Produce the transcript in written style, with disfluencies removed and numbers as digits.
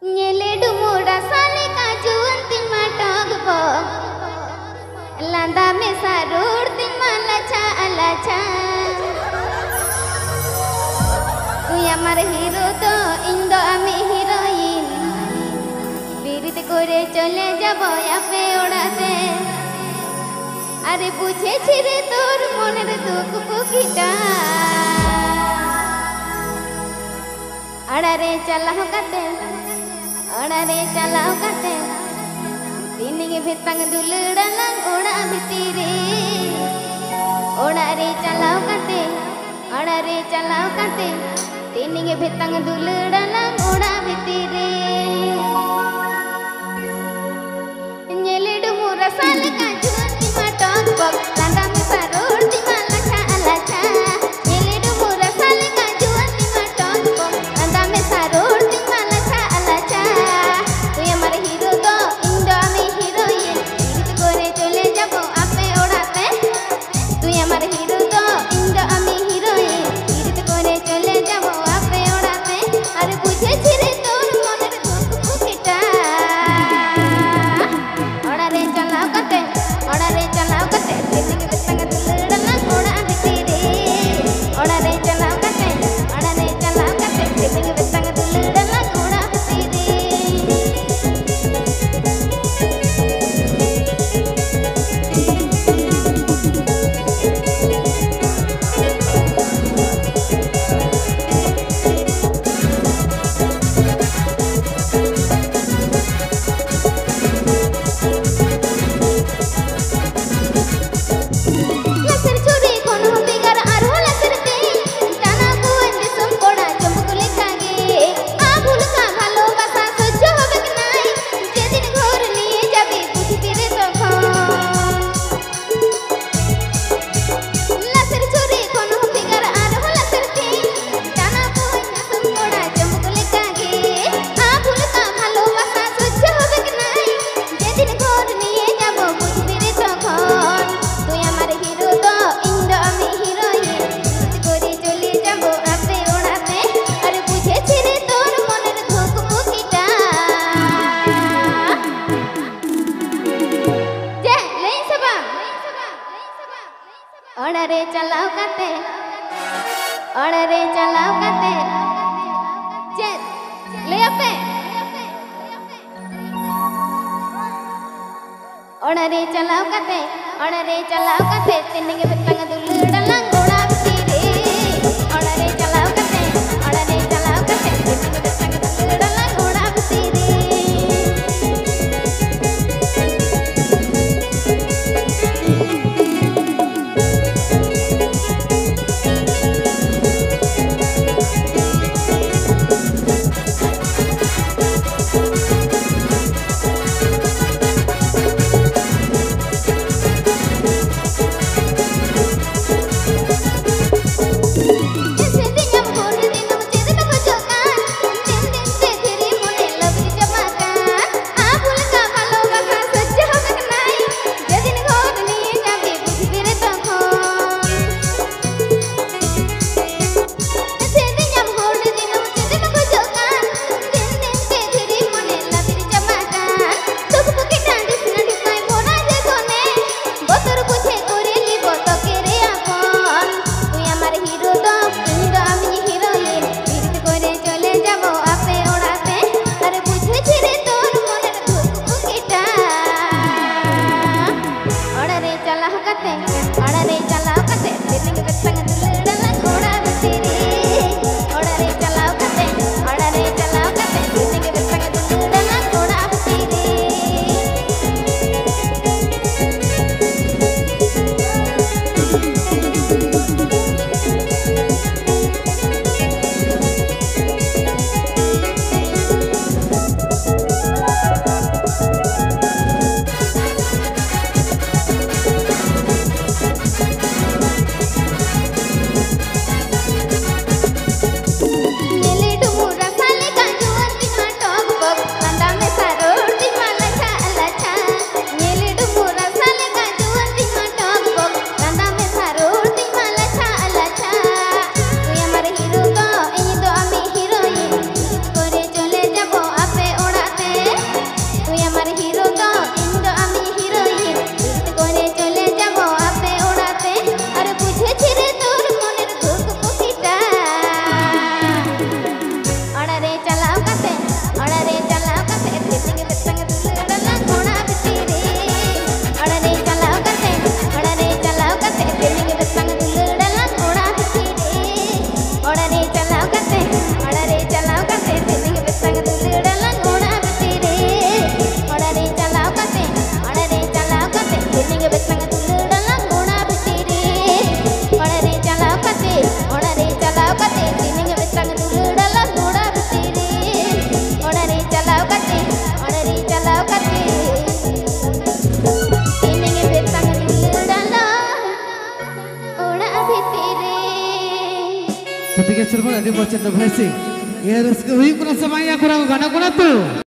Nyele dumura sale kajuan tin matog bog landa me sarur tin malacha alacha tu amar hero to indo ami heroin birit kore chole jabo ape odate are বুঝেছি রে তোর মনের দুঃখ পুকিটা আড়ারে চালাও কাতে দিনিগে ভেতাং দুলড়ালাং ওড়া ভিতরে ওড়ারে চালাও কাতে দিনিগে ভেতাং দুলড়ালাং ওড়া ভিতরে nyele dumura sale kajuan ti matog bog landa me sarur ti malacha alacha nyele dumura sale kajuan ti matog bog landa me sarur ti malacha alacha tuy amar hero to indo ami heroin birit kore chole jabo ape odate tuy amar hero to indo ami heroin birit kore chole jabo ape odate ar বুঝেছি রে তোর মনের দুঃখ পুকিটা ওড়ারে চালাও কাতে দিনিগে ভেতাং দুলড়ালাং ওড়া ভিতরে ওড়ারে চালাও কাতে দিনিগে ভেতাং দুলড়ালাং ওড়া ভিতরে Laser churi kono bigar aro laser te টানা কুয়েন দিসম কোড়া চমকুলে কাগে আবুল কা ভালোবাসা সহ্য হবে কি নাই যেদিন ঘর নিয়ে যাবে বুঝবি রে তখন laser churi kono bigar aro laser te টানা কুয়েন দিসম কোড়া চমকুলে কাগে আবুল কা ভালোবাসা সহ্য হবে কি নাই যেদিন ঘর নিয়ে যাব বুঝবি রে তখন তুই আমার হিরো তো ইন্দো আমি হিরোইন বিরতি করে চলে যাব আপে ওড়াতে আর বুঝেছি রে তোর মনের ধুক পুকিটা যে লেই সবা ওড়ারে চালাও কাতে যে লে আপে ওড়ারে চালাও কাতে তিনিগে ভেতাং দুলড়ালাং ওড়া ভিতরে ওড়ারে চালাও কাতে তিনিগে ভেতাং দুলড়ালাং ওড়া ভিতরে bocah tuh blessing. Ya harus keuih pernah semuanya kurang gana tuh.